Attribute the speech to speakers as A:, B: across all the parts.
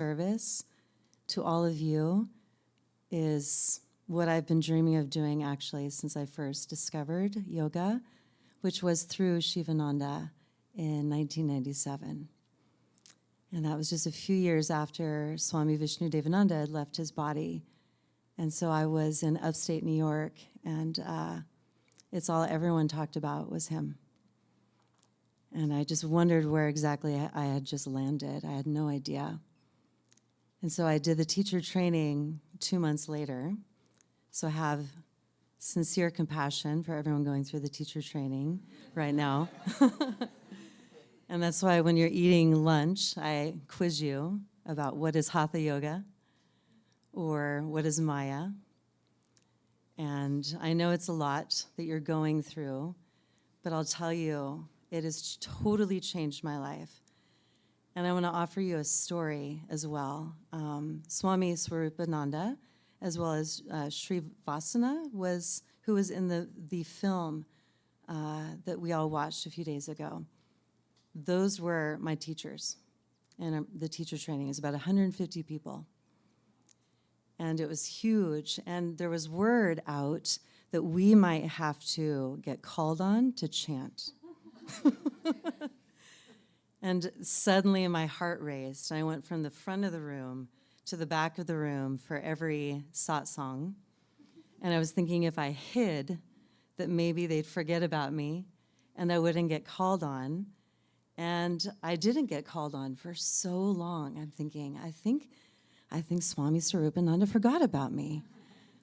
A: service to all of you is what I've been dreaming of doing actually since I first discovered yoga, which was through Shivananda in 1997. And that was just a few years after Swami Vishnu Devananda had left his body. And so I was in upstate New York, and it's all everyone talked about was him. And I just wondered where exactly I had just landed. I had no idea. And so I did the teacher training 2 months later. So I have sincere compassion for everyone going through the teacher training right now. And that's why when you're eating lunch, I quiz you about what is Hatha Yoga or what is Maya. And I know it's a lot that you're going through, but I'll tell you, it has totally changed my life. And I want to offer you a story as well. Swami Swarupananda, as well as Sri Vasana, who was in the film that we all watched a few days ago. Those were my teachers. And the teacher training is about 150 people. And it was huge. And there was word out that we might have to get called on to chant. And suddenly my heart raced. I went from the front of the room to the back of the room for every satsang. And I was thinking if I hid, that maybe they'd forget about me and I wouldn't get called on. And I didn't get called on for so long. I'm thinking, I think Swami Swarupananda forgot about me.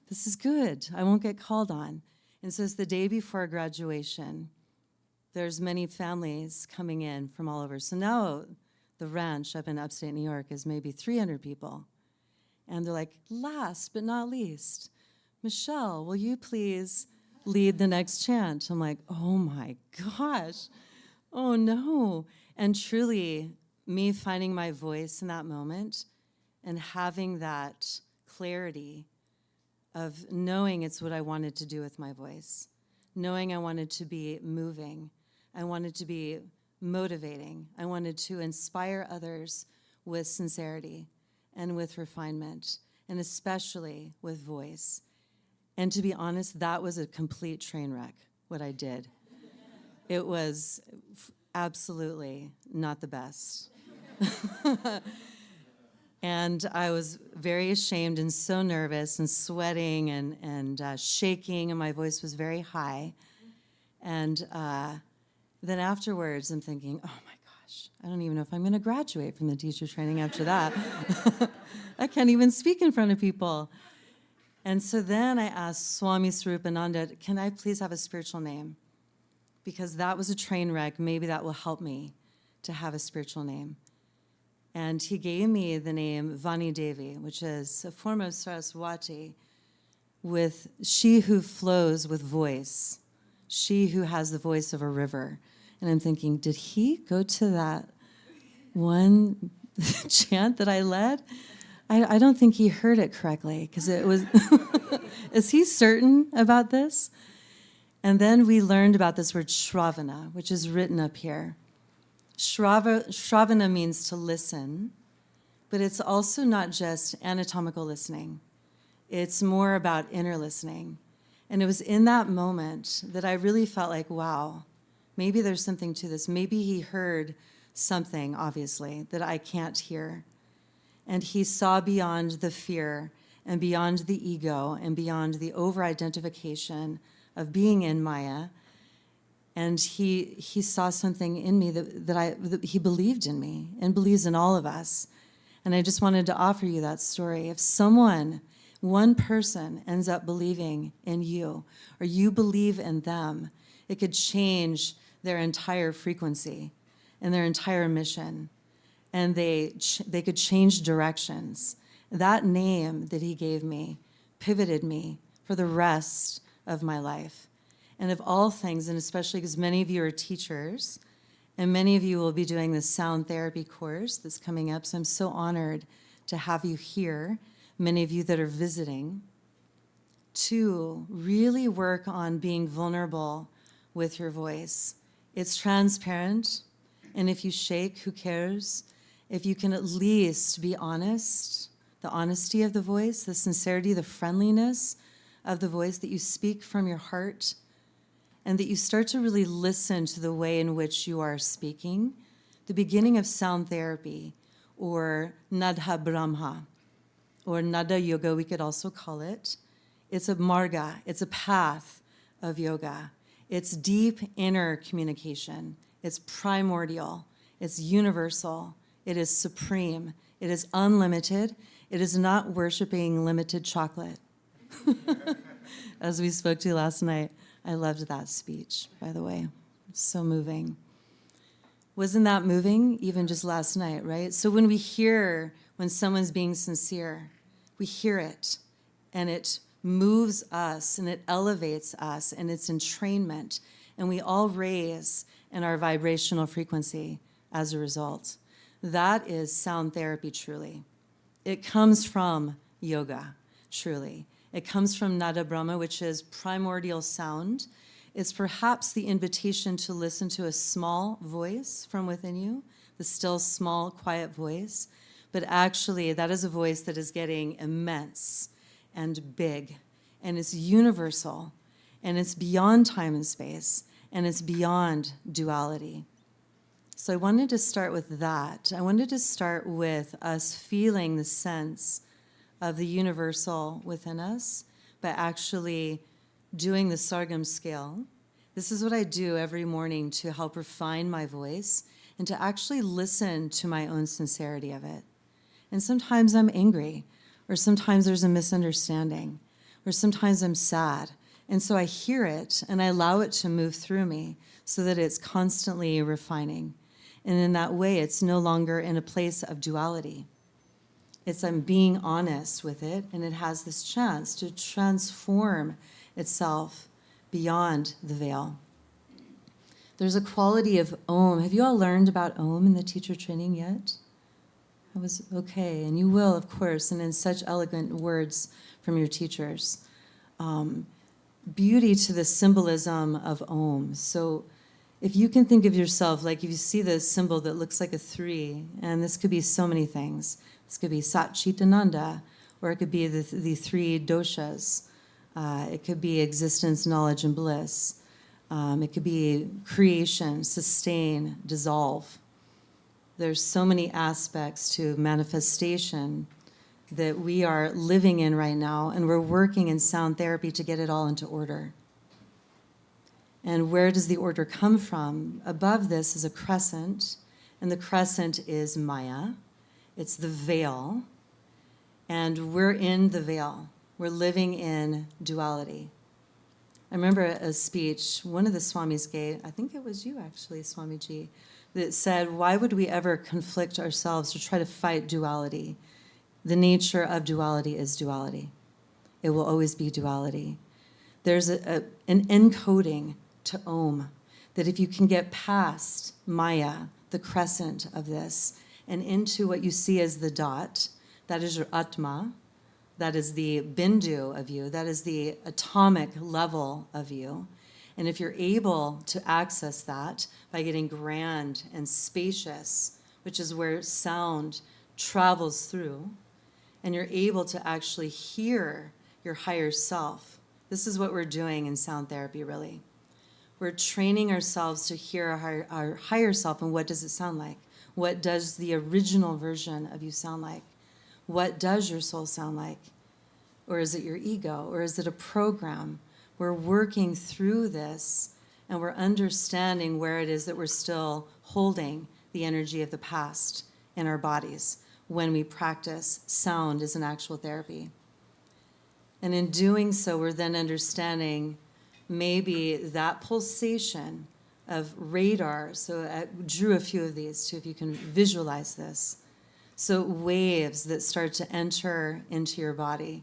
A: This is good. I won't get called on. And so it's the day before graduation. There's many families coming in from all over. So now the ranch up in upstate New York is maybe 300 people. And they're like, last but not least, Michelle, will you please lead the next chant? I'm like, oh my gosh. Oh no. And truly, me finding my voice in that moment and having that clarity of knowing it's what I wanted to do with my voice, knowing I wanted to be moving, I wanted to be motivating, I wanted to inspire others with sincerity and with refinement, and especially with voice. And to be honest, that was a complete train wreck, what I did. It was absolutely not the best. And I was very ashamed and so nervous and sweating and shaking, and my voice was very high. And then afterwards, I'm thinking, oh my gosh, I don't even know if I'm going to graduate from the teacher training after that. I can't even speak in front of people. And so then I asked Swami Swarupananda, can I please have a spiritual name? Because that was a train wreck. Maybe that will help me to have a spiritual name. And he gave me the name Vani Devi, which is a form of Saraswati, with she who flows with voice, she who has the voice of a river. And I'm thinking, did he go to that one chant that I led? I don't think he heard it correctly, because it was, is he certain about this? And then we learned about this word Shravana, which is written up here. Shravana means to listen, but it's also not just anatomical listening. It's more about inner listening. And it was in that moment that I really felt like, wow, maybe there's something to this. Maybe he heard something, obviously, that I can't hear. And he saw beyond the fear and beyond the ego and beyond the over-identification of being in Maya. And he saw something in me that he believed in me and believes in all of us. And I just wanted to offer you that story. If someone, one person, ends up believing in you, or you believe in them, it could change their entire frequency and their entire mission. And they could change directions. That name that he gave me pivoted me for the rest of my life. And of all things, and especially because many of you are teachers, and many of you will be doing the sound therapy course that's coming up, so I'm so honored to have you here, many of you that are visiting, to really work on being vulnerable with your voice. It's transparent, and if you shake, who cares? if you can at least be honest, the honesty of the voice, the sincerity, the friendliness of the voice, that you speak from your heart, and that you start to really listen to the way in which you are speaking. The beginning of sound therapy, or Nadha Brahma, or Nada Yoga, we could also call it. It's a marga, it's a path of yoga. It's deep inner communication. It's primordial. It's universal. It is supreme. It is unlimited. It is not worshiping limited chocolate. As we spoke to last night. I loved that speech, by the way. So moving. Wasn't that moving even just last night, right? So when we hear when someone's being sincere, we hear it, and it moves us, and it elevates us, and it's entrainment, and we all raise in our vibrational frequency as a result. That is sound therapy, truly. It comes from yoga, truly. It comes from Nada Brahma, which is primordial sound. It's perhaps the invitation to listen to a small voice from within you, the still, small, quiet voice. But actually, that is a voice that is getting immense and big, and it's universal, and it's beyond time and space, and it's beyond duality. So I wanted to start with that. I wanted to start with us feeling the sense of the universal within us, by actually doing the Sargam scale. This is what I do every morning to help refine my voice and to actually listen to my own sincerity of it. And sometimes I'm angry, or sometimes there's a misunderstanding, or sometimes I'm sad. And so I hear it and I allow it to move through me so that it's constantly refining. And in that way, it's no longer in a place of duality. It's I'm being honest with it, and it has this chance to transform itself beyond the veil. There's a quality of Om. Have you all learned about Om in the teacher training yet? I was okay, and you will, of course, and in such elegant words from your teachers. Beauty to the symbolism of Om. So if you can think of yourself, like if you see the symbol that looks like a 3, and this could be so many things. This could be Sat Chit Ananda, or it could be the 3 doshas. It could be existence, knowledge, and bliss. It could be creation, sustain, dissolve. There's so many aspects to manifestation that we are living in right now, and we're working in sound therapy to get it all into order. And where does the order come from? Above this is a crescent, and the crescent is Maya. It's the veil, and we're in the veil. We're living in duality. I remember a speech one of the Swamis gave, I think it was you actually, Swamiji, that said, why would we ever conflict ourselves to try to fight duality? The nature of duality is duality. It will always be duality. There's an encoding to Om, that if you can get past Maya, the crescent of this, and into what you see as the dot, that is your Atma, that is the bindu of you, that is the atomic level of you. And if you're able to access that by getting grand and spacious, which is where sound travels through, and you're able to actually hear your higher self. This is what we're doing in sound therapy, really. We're training ourselves to hear our higher self, and what does it sound like? What does the original version of you sound like? What does your soul sound like? Or is it your ego? Or is it a program? We're working through this, and we're understanding where it is that we're still holding the energy of the past in our bodies when we practice sound as an actual therapy. And in doing so, we're then understanding maybe that pulsation of radar. So I drew a few of these too, if you can visualize this. So waves that start to enter into your body,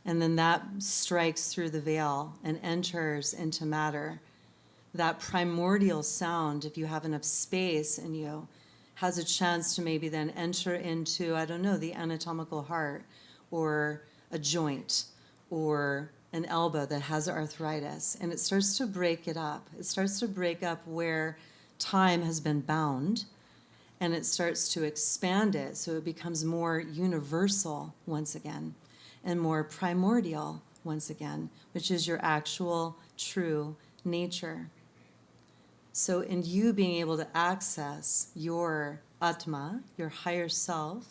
A: and then that strikes through the veil and enters into matter. That primordial sound, if you have enough space in you, has a chance to maybe then enter into, I don't know, the anatomical heart, or a joint, or an elbow that has arthritis, and it starts to break it up. It starts to break up where time has been bound, and it starts to expand it so it becomes more universal once again and more primordial once again, which is your actual true nature. So in you being able to access your Atma, your higher self,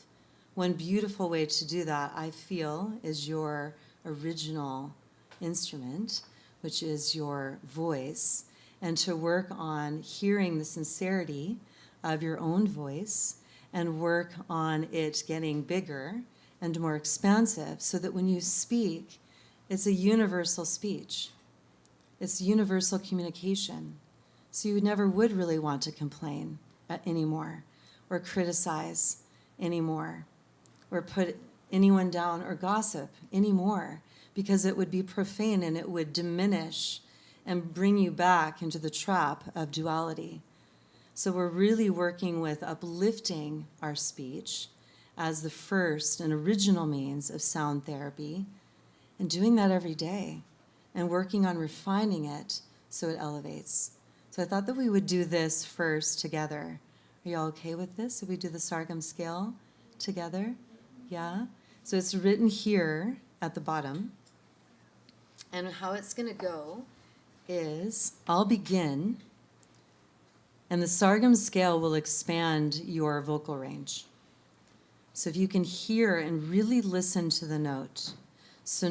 A: one beautiful way to do that, I feel, is your original instrument, which is your voice, and to work on hearing the sincerity of your own voice and work on it getting bigger and more expansive so that when you speak, it's a universal speech. It's universal communication. So you never would really want to complain anymore or criticize anymore or put anyone down or gossip anymore, because it would be profane and it would diminish and bring you back into the trap of duality. So we're really working with uplifting our speech as the first and original means of sound therapy, and doing that every day and working on refining it so it elevates. So I thought that we would do this first together. Are you all okay with this? If we do the Sargam scale together? Yeah? So it's written here at the bottom. And how it's going to go is I'll begin, and the Sargam scale will expand your vocal range. So if you can hear and really listen to the note. So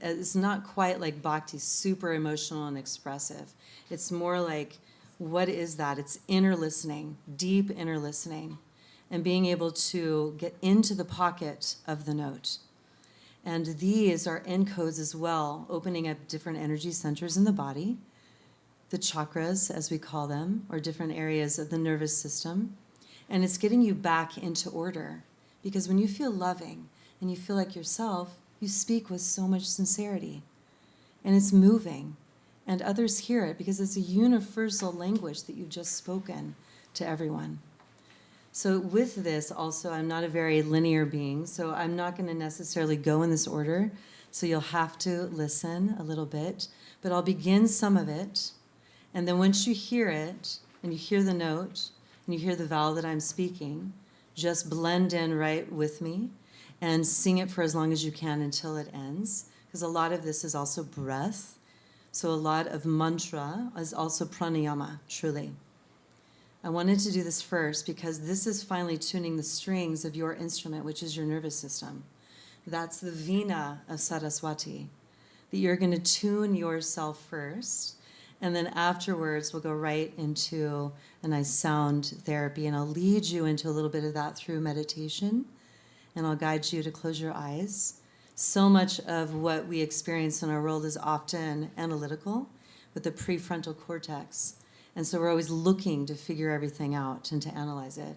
A: it's not quite like Bhakti, super emotional and expressive. It's more like, what is that? It's inner listening, deep inner listening, and being able to get into the pocket of the note. And these are encodes as well, opening up different energy centers in the body, the chakras, as we call them, or different areas of the nervous system. And it's getting you back into order. Because when you feel loving and you feel like yourself, you speak with so much sincerity. And it's moving. And others hear it because it's a universal language that you've just spoken to everyone. So with this also, I'm not a very linear being, so I'm not going to necessarily go in this order. So you'll have to listen a little bit. But I'll begin some of it. And then once you hear it, and you hear the note, and you hear the vowel that I'm speaking, just blend in right with me and sing it for as long as you can until it ends. Because a lot of this is also breath. So a lot of mantra is also pranayama, truly. I wanted to do this first because this is finally tuning the strings of your instrument, which is your nervous system. That's the Veena of Saraswati, that you're going to tune yourself first. And then afterwards, we'll go right into a nice sound therapy. And I'll lead you into a little bit of that through meditation. And I'll guide you to close your eyes. So much of what we experience in our world is often analytical with the prefrontal cortex. And so we're always looking to figure everything out and to analyze it.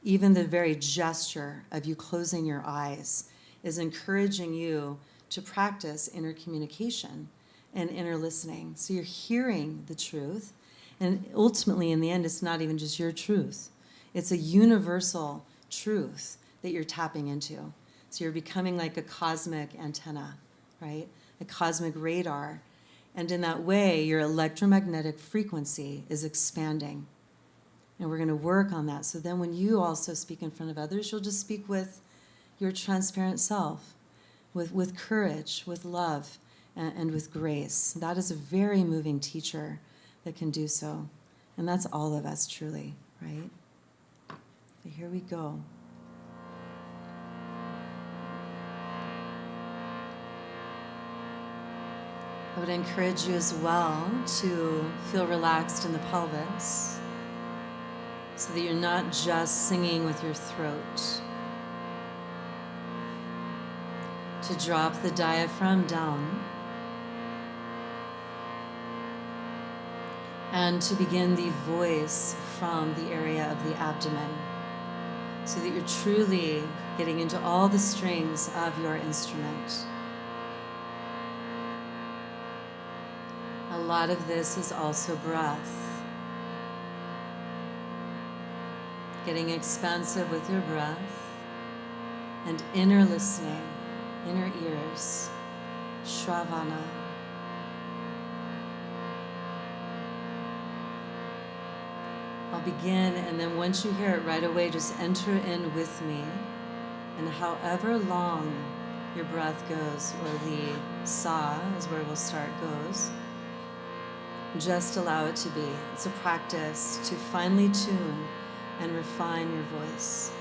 A: Even the very gesture of you closing your eyes is encouraging you to practice inner communication and inner listening. So you're hearing the truth. And ultimately, in the end, it's not even just your truth. It's a universal truth that you're tapping into. So you're becoming like a cosmic antenna, right? A cosmic radar. And in that way, your electromagnetic frequency is expanding. And we're going to work on that. So then when you also speak in front of others, you'll just speak with your transparent self, with courage, with love, and with grace. That is a very moving teacher that can do so. And that's all of us, truly, right? But here we go. I would encourage you as well to feel relaxed in the pelvis so that you're not just singing with your throat. To drop the diaphragm down and to begin the voice from the area of the abdomen so that you're truly getting into all the strings of your instrument. A lot of this is also breath. Getting expansive with your breath and inner listening, inner ears, Shravana. I'll begin, and then once you hear it right away, just enter in with me. And however long your breath goes, or the sa is where we'll start, goes, just allow it to be. It's a practice to finely tune and refine your voice.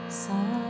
A: Sa.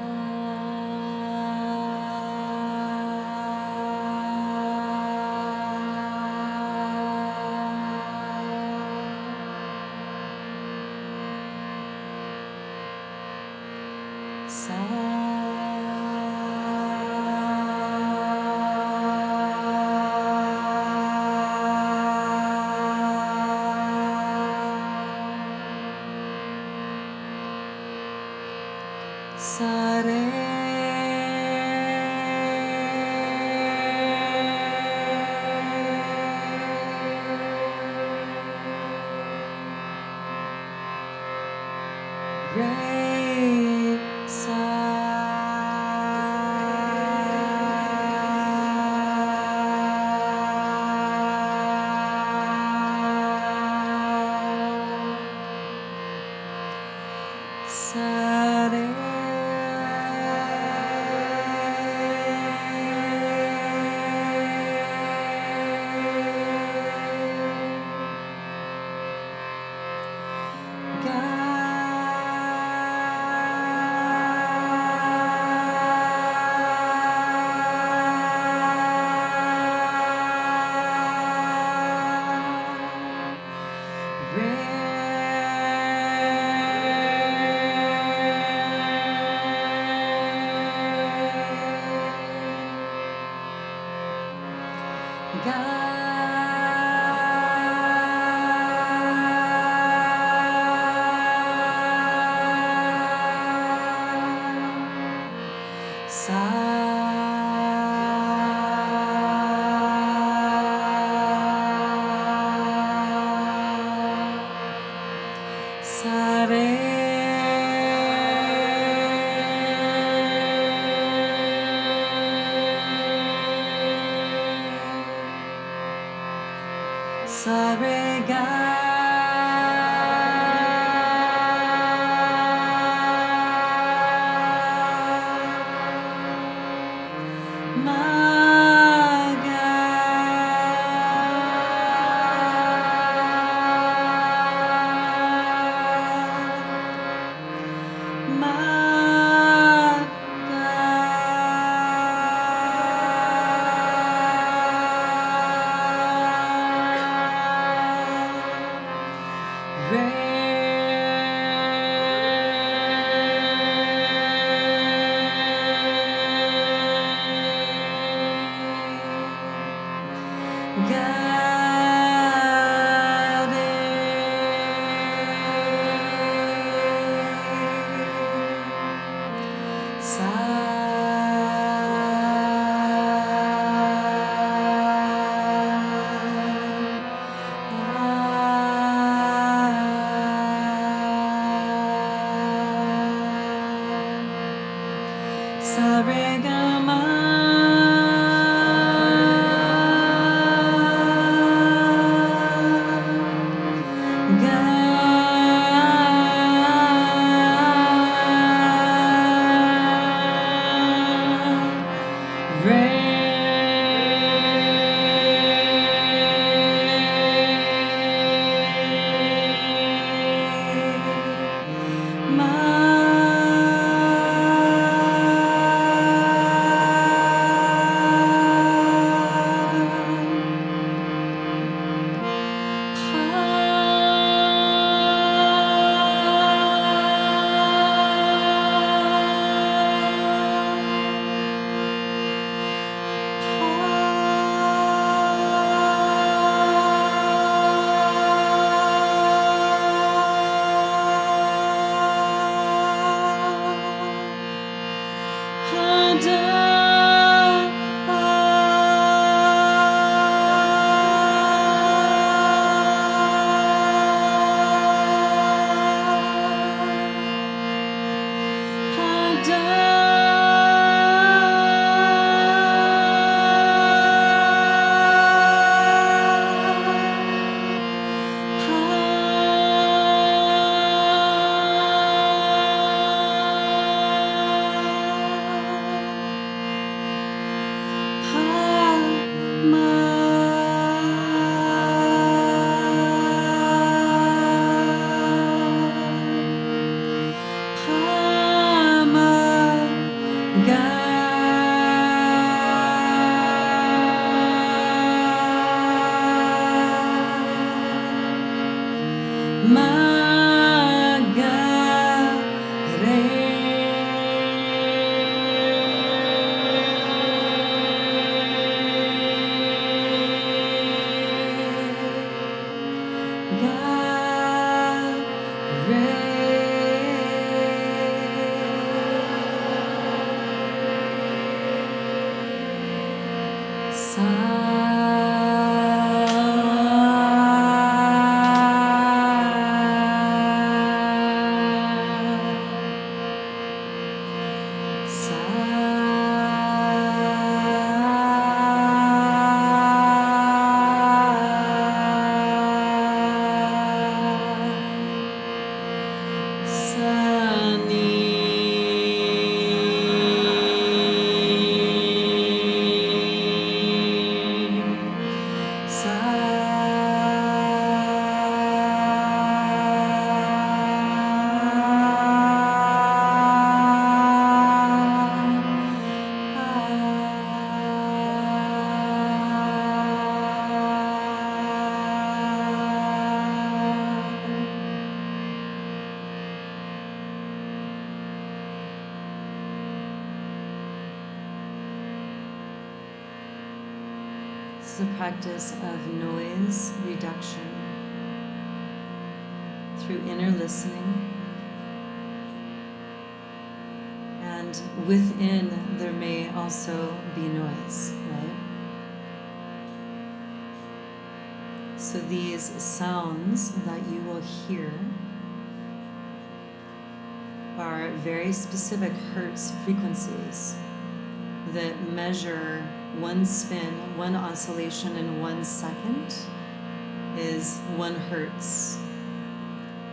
A: The practice of noise reduction through inner listening, and within there may also be noise, right? So these sounds that you will hear are very specific hertz frequencies that measure one spin, one oscillation in 1 second is 1 hertz.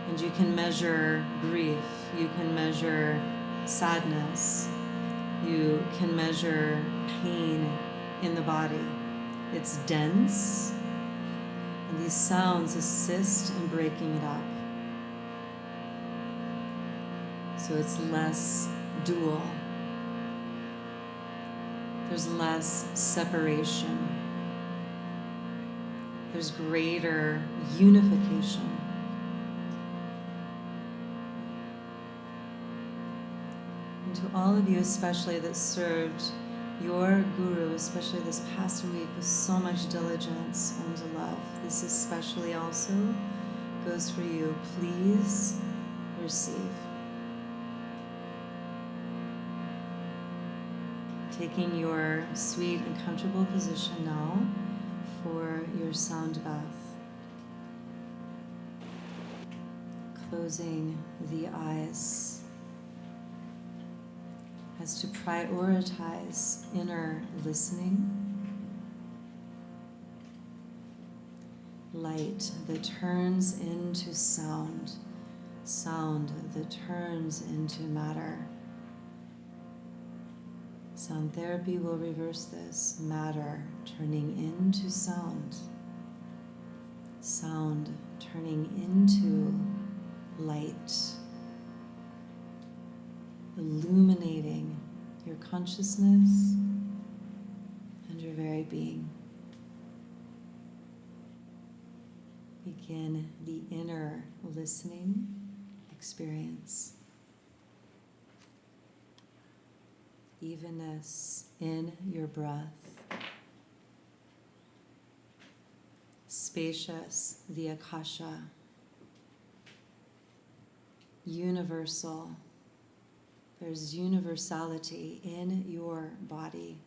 A: And you can measure grief, you can measure sadness, you can measure pain in the body. It's dense, and these sounds assist in breaking it up. So it's less dual. There's less separation. There's greater unification. And to all of you, especially that served your guru, especially this past week, with so much diligence and love, this especially also goes for you. Please receive. Taking your sweet and comfortable position now for your sound bath. Closing the eyes as to prioritize inner listening. Light that turns into sound, sound that turns into matter. Sound therapy will reverse this. Matter turning into sound. Sound turning into light. Illuminating your consciousness and your very being. Begin the inner listening experience. Evenness in your breath. Spacious, the Akasha. Universal. There's universality in your body.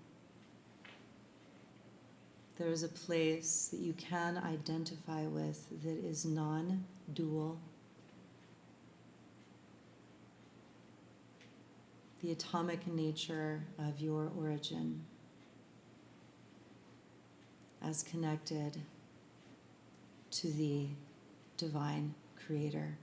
A: There's a place that you can identify with that is non-dual. The atomic nature of your origin as connected to the divine creator.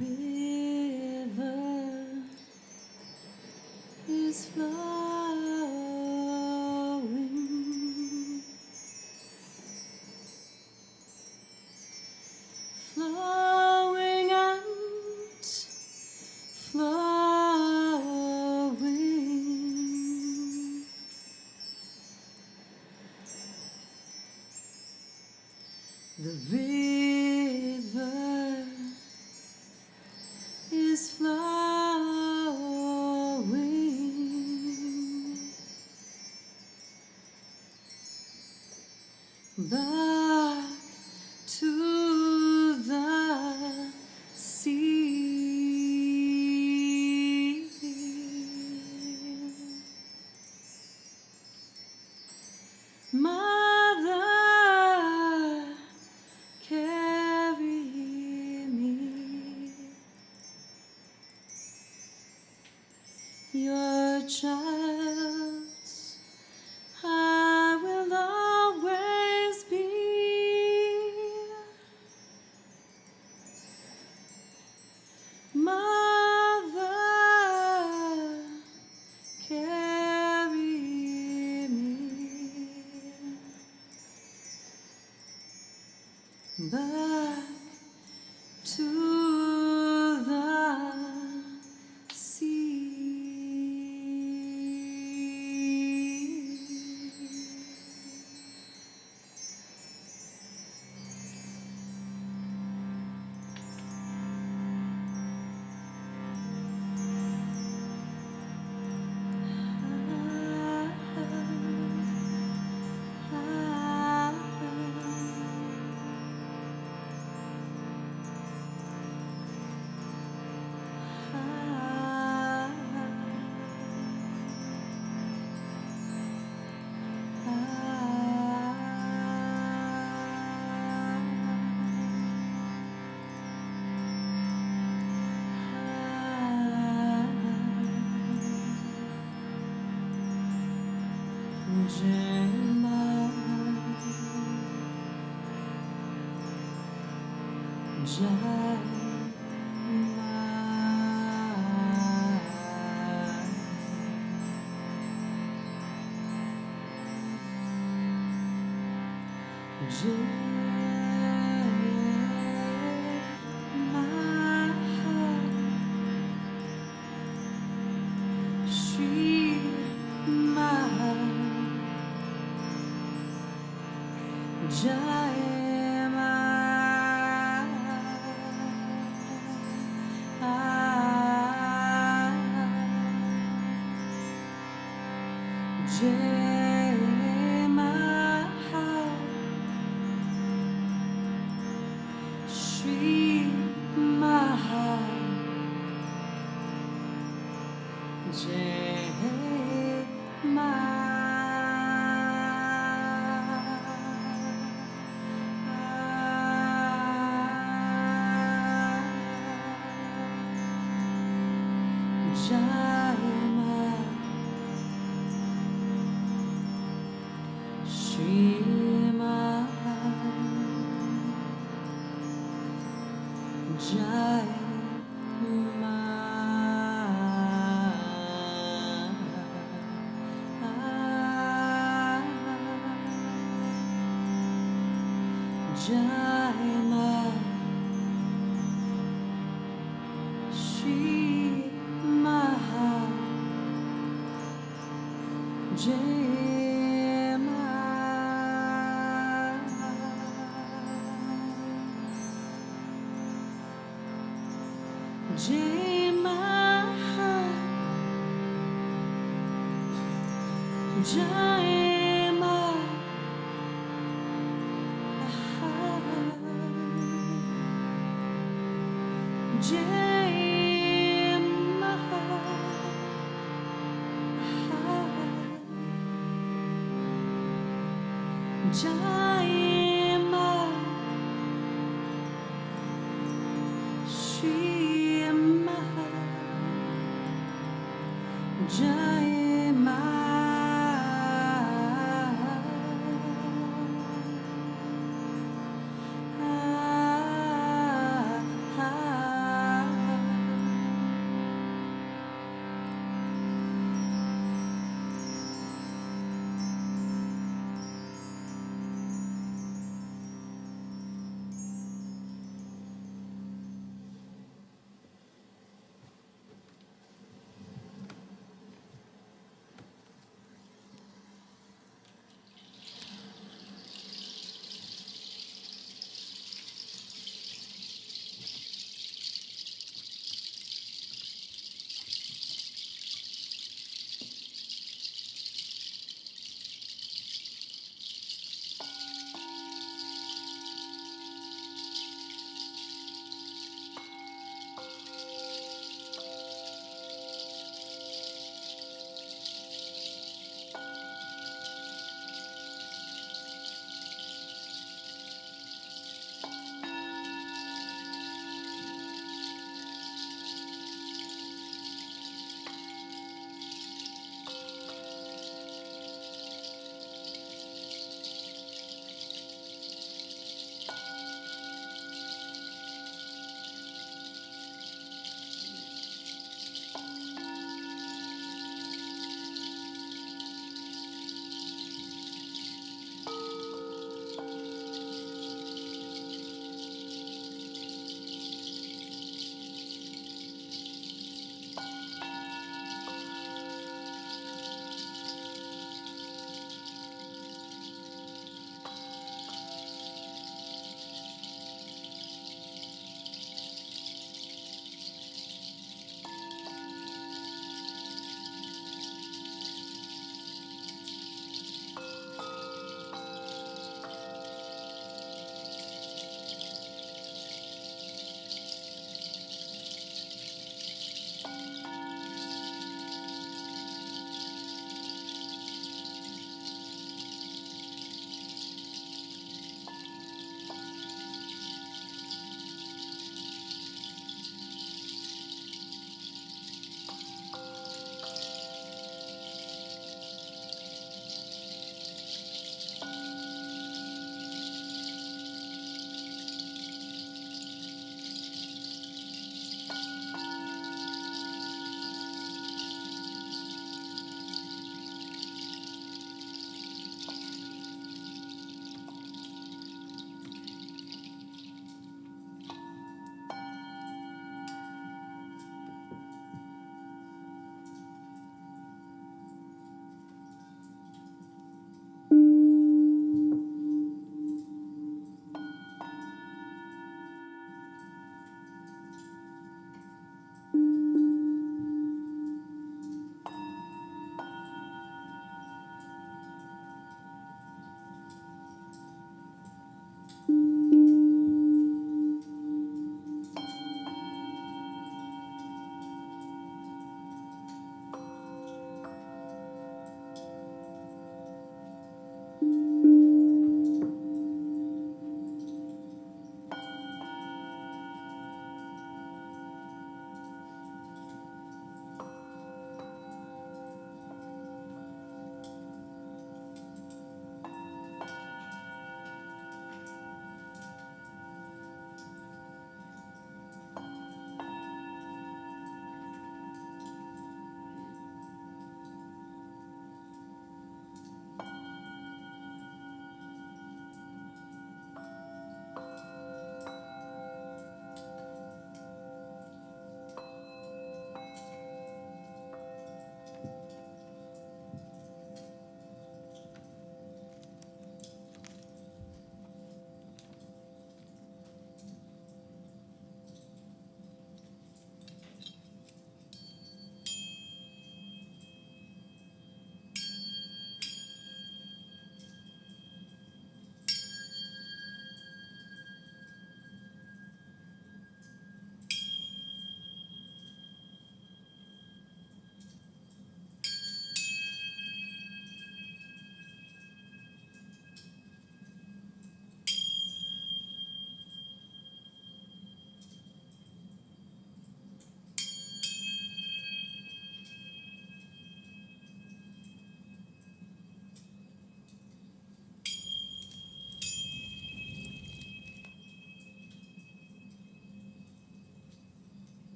A: river is flowing, flowing and flowing. The river is flowing back to the sea. Mother, carry me, your child. I will always be. Mother, carry me back to the sea.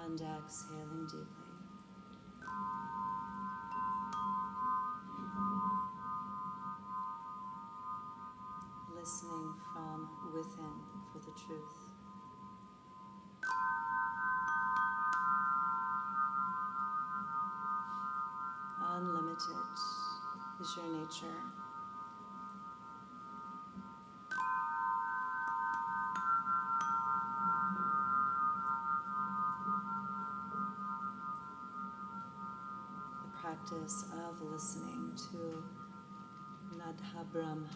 A: And exhaling deeply. Listening from within for the truth. Unlimited is your nature. The practice of listening to Nadha Brahma.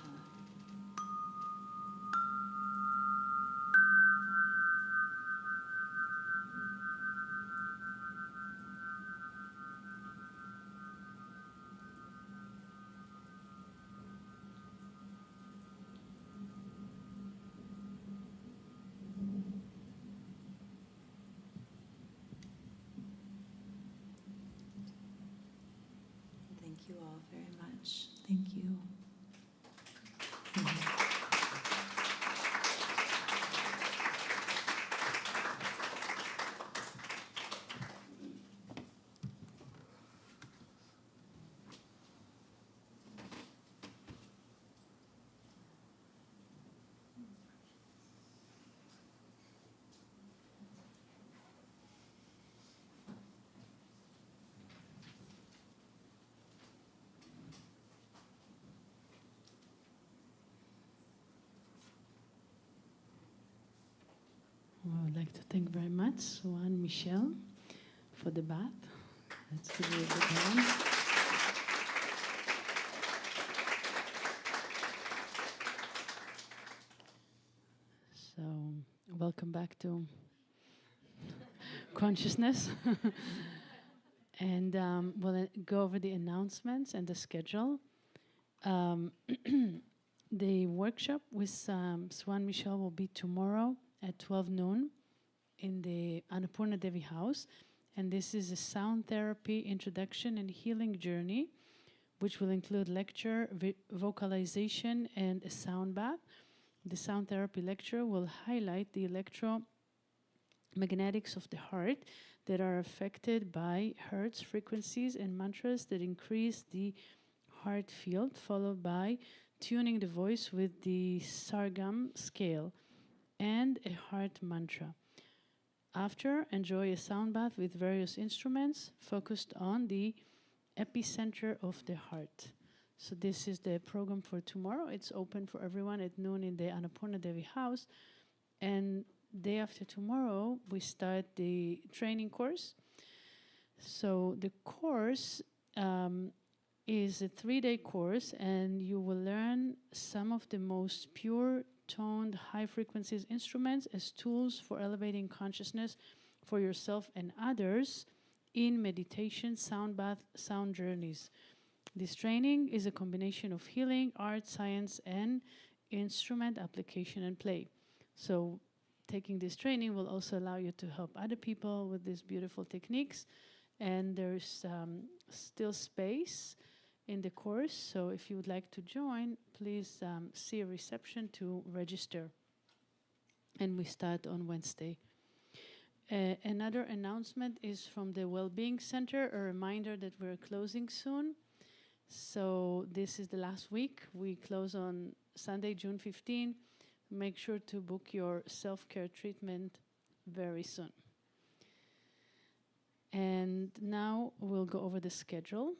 A: Thank you all very much.
B: Thank you. I would like to thank very much Swan Michelle for the bath. Let's give you a big hand. So, welcome back to consciousness. And we'll go over the announcements and the schedule. The workshop with Swan Michelle will be tomorrow at 12 noon in the Annapurna Devi house. And this is a sound therapy introduction and healing journey, which will include lecture, vocalization, and a sound bath. The sound therapy lecture will highlight the electromagnetics of the heart that are affected by hertz frequencies and mantras that increase the heart field, followed by tuning the voice with the Sargam scale and a heart mantra. After, enjoy a sound bath with various instruments focused on the epicenter of the heart. So this is the program for tomorrow. It's open for everyone at noon in the Annapurna Devi house. And day after tomorrow, we start the training course. So the course is a 3-day course, and you will learn some of the most pure, toned, high frequencies instruments as tools for elevating consciousness for yourself and others in meditation, sound bath, sound journeys. This training is a combination of healing, art, science, and instrument application and play. So taking this training will also allow you to help other people with these beautiful techniques. And there's still space in the course. So if you would like to join, please see a reception to register. And we start on Wednesday. Another announcement is from the Wellbeing Center, a reminder that we're closing soon. So this is the last week. We close on Sunday, June 15. Make sure to book your self-care treatment very soon. And now we'll go over the schedule.